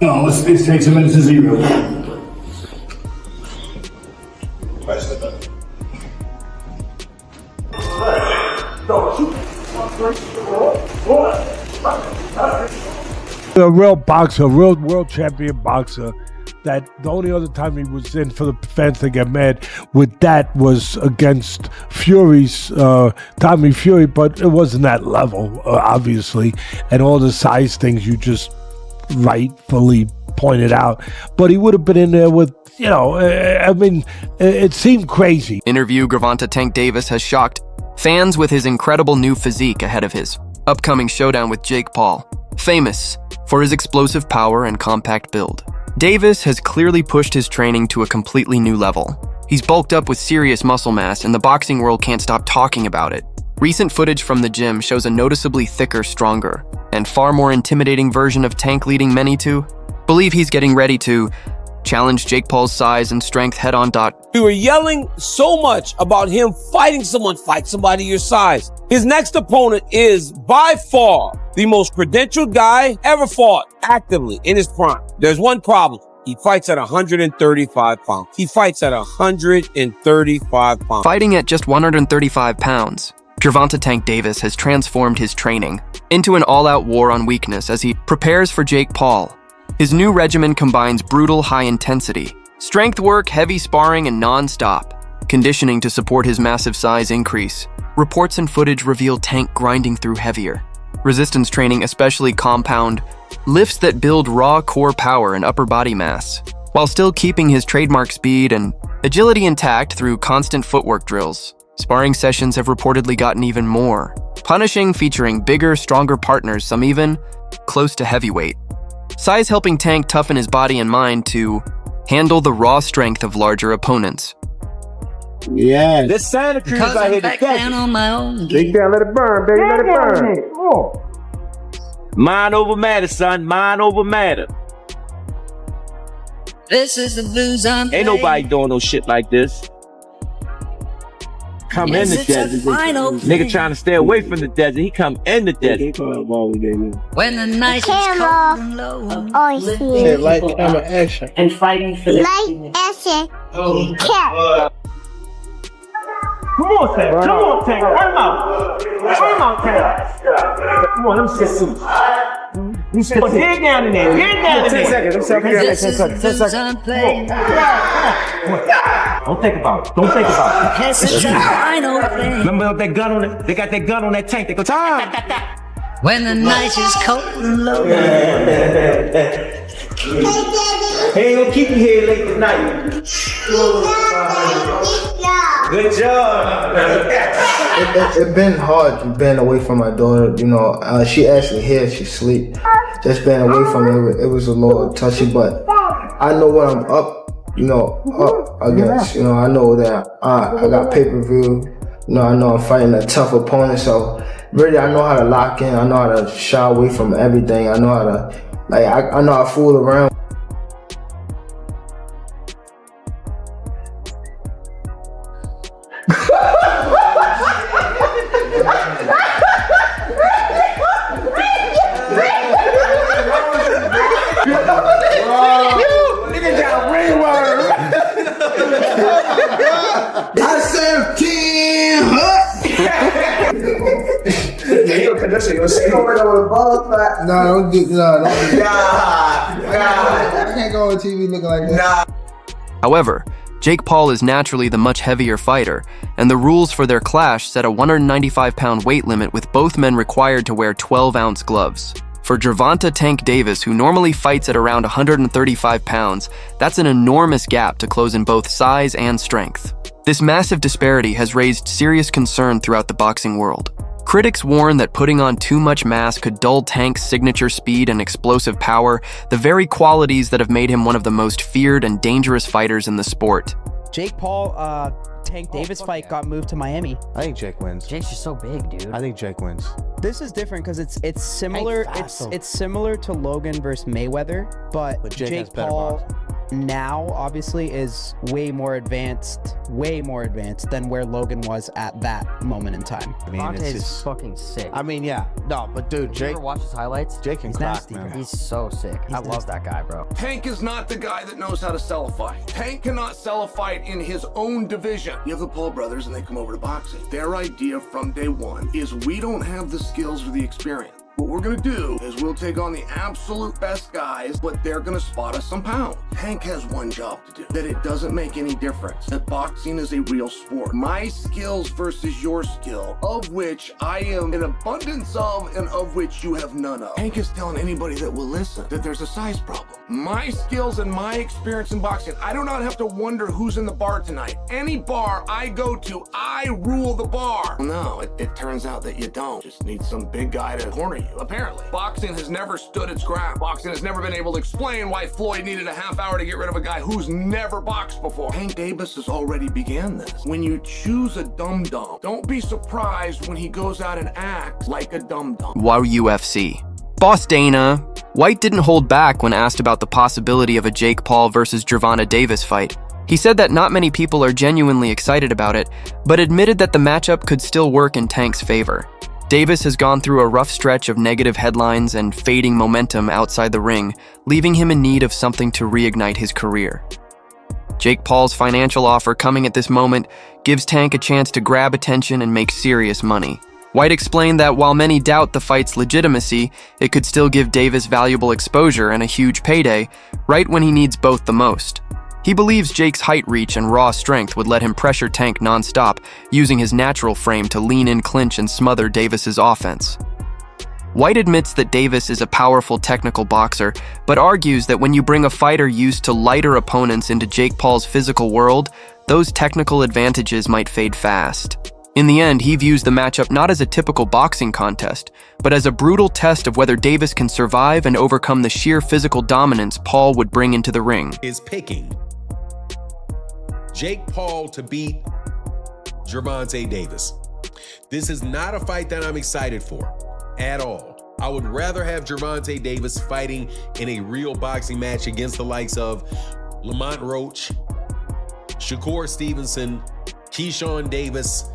No, this takes a minute to zero. A real boxer, a real world champion boxer, that the only other time he was in for the fans to get mad with that was against Fury's, Tommy Fury, but it wasn't that level, obviously, and all the size things you just rightfully pointed out. But he would have been in there with, you know, I mean, it seemed crazy. Interview Gervonta Tank Davis has shocked fans with his incredible new physique ahead of his upcoming showdown with Jake Paul, famous for his explosive power and compact build. Davis has clearly pushed his training to a completely new level. He's bulked up with serious muscle mass, and the boxing world can't stop talking about it. Recent footage from the gym shows a noticeably thicker, stronger, and far more intimidating version of Tank, leading many to believe he's getting ready to challenge Jake Paul's size and strength head-on. We were yelling so much about him fighting someone, fight somebody your size. His next opponent is by far the most credentialed guy ever fought actively in his prime. There's one problem. He fights at 135 pounds. He fights at 135 pounds. Fighting at just 135 pounds, Gervonta Tank Davis has transformed his training into an all-out war on weakness as he prepares for Jake Paul. His new regimen combines brutal high intensity, strength work, heavy sparring, and non-stop conditioning to support his massive size increase. Reports and footage reveal Tank grinding through heavier resistance training, especially compound lifts that build raw core power and upper body mass, while still keeping his trademark speed and agility intact through constant footwork drills. Sparring sessions have reportedly gotten even more punishing, featuring bigger, stronger partners, some even close to heavyweight. Size helping Tank toughen his body and mind to handle the raw strength of larger opponents. Yeah. This Santa Cruz I hit the down on my own. Big down, let it burn, baby, let it burn. Mind over matter, son. Mind over matter. This is the blues I'm Ain't nobody doing no shit like this. Come in the desert. Nigga trying to stay away from the desert. He come in the desert. when the night is cold and low. Oh, shit. Light camera action. And fighting for the Light action. Cat. Come on, Tank. Come on, Tank. Run him out. Run him out, Tank. Come on, let me sit soon. You sit dig down in there. Dig down in there. 10 seconds. This is the blues I'm playing. Don't think about it. Don't think about it. This is the final thing. Remember that gun on it? They got that gun on that tank. They go, time. When the night is cold and low. He ain't gonna keep you here late tonight. Good job. It's been hard being away from my daughter. You know, she actually here, she sleep. Just being away from her, it was a little touchy, but I know what I'm up against. You know, I know that I got pay-per-view. You know, I know I'm fighting a tough opponent, so really I know how to lock in. I know how to shy away from everything. I know how to, I know how to fool around. I said 10. Don't do I can't go on TV looking like that. However, Jake Paul is naturally the much heavier fighter, and the rules for their clash set a 195-pound weight limit, with both men required to wear 12-ounce gloves. For Gervonta Tank Davis, who normally fights at around 135 pounds, that's an enormous gap to close in both size and strength. This massive disparity has raised serious concern throughout the boxing world. Critics warn that putting on too much mass could dull Tank's signature speed and explosive power, the very qualities that have made him one of the most feared and dangerous fighters in the sport. Jake Paul, Tank Davis fight got moved to Miami. I think Jake wins. Jake's just so big, dude. I think Jake wins. This is different because it's similar. It's similar to Logan versus Mayweather, but Jake has better Paul. boxing. now, obviously, is way more advanced than where Logan was at that moment in time. I mean, Gervonta's fucking sick. I mean, yeah. No, but dude, Did you Jake. ever watch his highlights? Jake can He's crack, nasty, man. He's so sick. I love that guy, bro. Tank is not the guy that knows how to sell a fight. Tank cannot sell a fight in his own division. You have the Paul brothers and they come over to boxing. Their idea from day one is we don't have the skills or the experience. What we're gonna do is we'll take on the absolute best guys, but they're gonna spot us some pounds. Tank has one job to do, that it doesn't make any difference, that boxing is a real sport. My skills versus your skill, of which I am an abundance of and of which you have none of. Tank is telling anybody that will listen that there's a size problem. My skills and my experience in boxing, I do not have to wonder who's in the bar tonight. Any bar I go to, I rule the bar. No, it turns out that you don't. Just need some big guy to corner you. Apparently, boxing has never stood its ground. Boxing has never been able to explain why Floyd needed a half hour to get rid of a guy who's never boxed before. Tank Davis has already began this. When you choose a dum-dum, don't be surprised when he goes out and acts like a dum-dum. Wow UFC. Boss Dana, White didn't hold back when asked about the possibility of a Jake Paul versus Gervonta Davis fight. He said that not many people are genuinely excited about it, but admitted that the matchup could still work in Tank's favor. Davis has gone through a rough stretch of negative headlines and fading momentum outside the ring, leaving him in need of something to reignite his career. Jake Paul's financial offer coming at this moment gives Tank a chance to grab attention and make serious money. White explained that while many doubt the fight's legitimacy, it could still give Davis valuable exposure and a huge payday, right when he needs both the most. He believes Jake's height reach and raw strength would let him pressure Tank nonstop, using his natural frame to lean in clinch and smother Davis's offense. White admits that Davis is a powerful technical boxer, but argues that when you bring a fighter used to lighter opponents into Jake Paul's physical world, those technical advantages might fade fast. In the end, he views the matchup not as a typical boxing contest, but as a brutal test of whether Davis can survive and overcome the sheer physical dominance Paul would bring into the ring. Is picking Jake Paul to beat Gervonta Davis. This is not a fight that I'm excited for at all. I would rather have Gervonta Davis fighting in a real boxing match against the likes of Lamont Roach, Shakur Stevenson, Keyshawn Davis,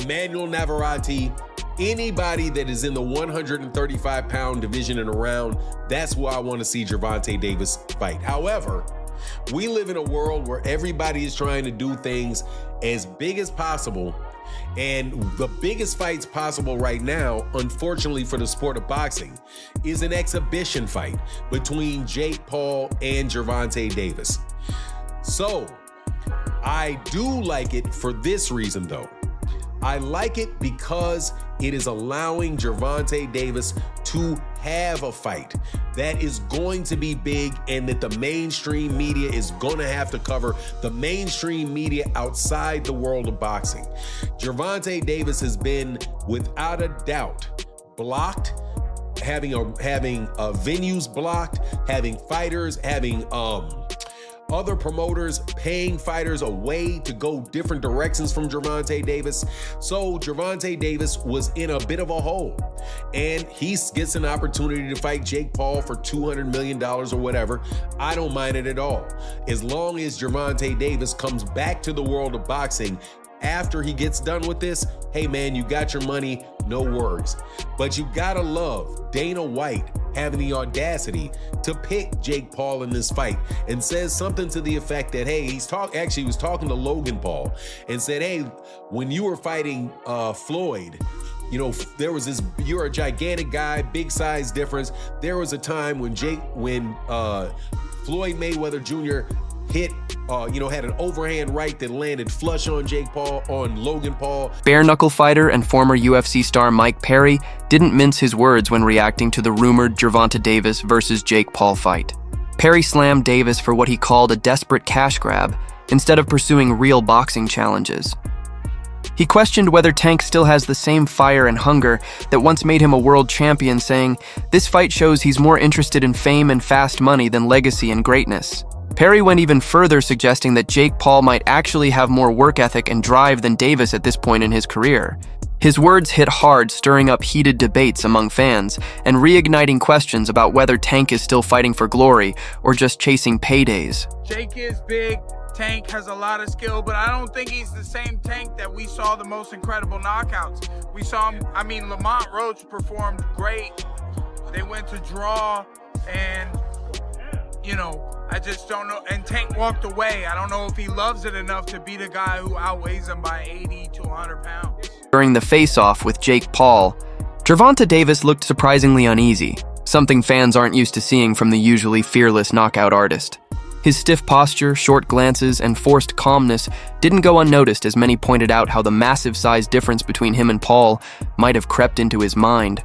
Emmanuel Navarrete, anybody that is in the 135-pound division and around. That's where I want to see Gervonta Davis fight. However, we live in a world where everybody is trying to do things as big as possible, and the biggest fights possible right now, unfortunately for the sport of boxing, is an exhibition fight between Jake Paul and Gervonta Davis. So, I do like it for this reason, though. I like it because it is allowing Gervonta Davis to have a fight that is going to be big and that the mainstream media is going to have to cover, the mainstream media outside the world of boxing. Gervonta Davis has been, without a doubt, blocked, having venues blocked, having fighters, having other promoters paying fighters away to go different directions from Gervonta Davis. So Gervonta Davis was in a bit of a hole, and he gets an opportunity to fight Jake Paul for $200 million or whatever. I don't mind it at all. As long as Gervonta Davis comes back to the world of boxing after he gets done with this, hey man, you got your money, no worries. But you gotta love Dana White having the audacity to pick Jake Paul in this fight, and says something to the effect that, hey, he was talking to Logan Paul and said, hey, when you were fighting Floyd, you know, there was this, you're a gigantic guy, big size difference. There was a time when Floyd Mayweather Jr. had an overhand right that landed flush on Logan Paul. Bare knuckle fighter and former UFC star Mike Perry didn't mince his words when reacting to the rumored Gervonta Davis versus Jake Paul fight. Perry slammed Davis for what he called a desperate cash grab instead of pursuing real boxing challenges. He questioned whether Tank still has the same fire and hunger that once made him a world champion, saying, "This fight shows he's more interested in fame and fast money than legacy and greatness." Perry went even further, suggesting that Jake Paul might actually have more work ethic and drive than Davis at this point in his career. His words hit hard, stirring up heated debates among fans and reigniting questions about whether Tank is still fighting for glory or just chasing paydays. Jake is big. Tank has a lot of skill, but I don't think he's the same Tank that we saw the most incredible knockouts. We saw him, I mean, Lamont Roach performed great. They went to draw, and, you know, I just don't know. And Tank walked away. I don't know if he loves it enough to beat a guy who outweighs him by 80 to 100 pounds. During the face-off with Jake Paul, Gervonta Davis looked surprisingly uneasy, something fans aren't used to seeing from the usually fearless knockout artist. His stiff posture, short glances, and forced calmness didn't go unnoticed as many pointed out how the massive size difference between him and Paul might have crept into his mind.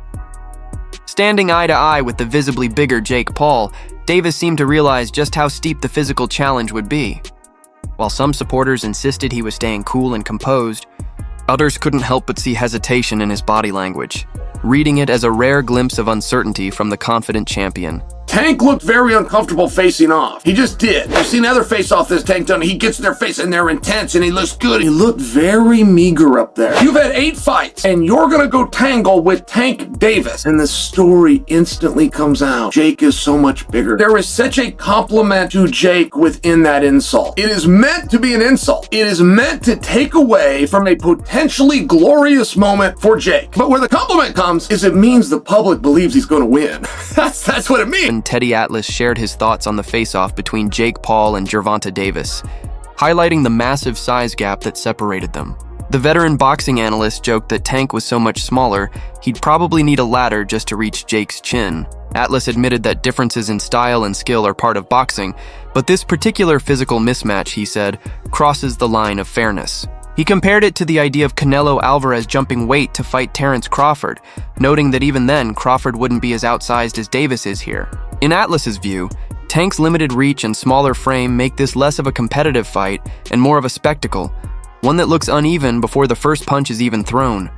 Standing eye to eye with the visibly bigger Jake Paul, Davis seemed to realize just how steep the physical challenge would be. While some supporters insisted he was staying cool and composed, others couldn't help but see hesitation in his body language, reading it as a rare glimpse of uncertainty from the confident champion. Tank looked very uncomfortable facing off. He just did. I've seen other face-off this Tank done. He gets in their face and they're intense and he looks good. He looked very meager up there. You've had 8 fights and you're gonna go tangle with Tank Davis. And the story instantly comes out. Jake is so much bigger. There is such a compliment to Jake within that insult. It is meant to be an insult. It is meant to take away from a potentially glorious moment for Jake. But where the compliment comes is it means the public believes he's gonna win. That's what it means. Teddy Atlas shared his thoughts on the face-off between Jake Paul and Gervonta Davis, highlighting the massive size gap that separated them. The veteran boxing analyst joked that Tank was so much smaller, he'd probably need a ladder just to reach Jake's chin. Atlas admitted that differences in style and skill are part of boxing, but this particular physical mismatch, he said, crosses the line of fairness. He compared it to the idea of Canelo Alvarez jumping weight to fight Terrence Crawford, noting that even then, Crawford wouldn't be as outsized as Davis is here. In Atlas's view, Tank's limited reach and smaller frame make this less of a competitive fight and more of a spectacle, one that looks uneven before the first punch is even thrown.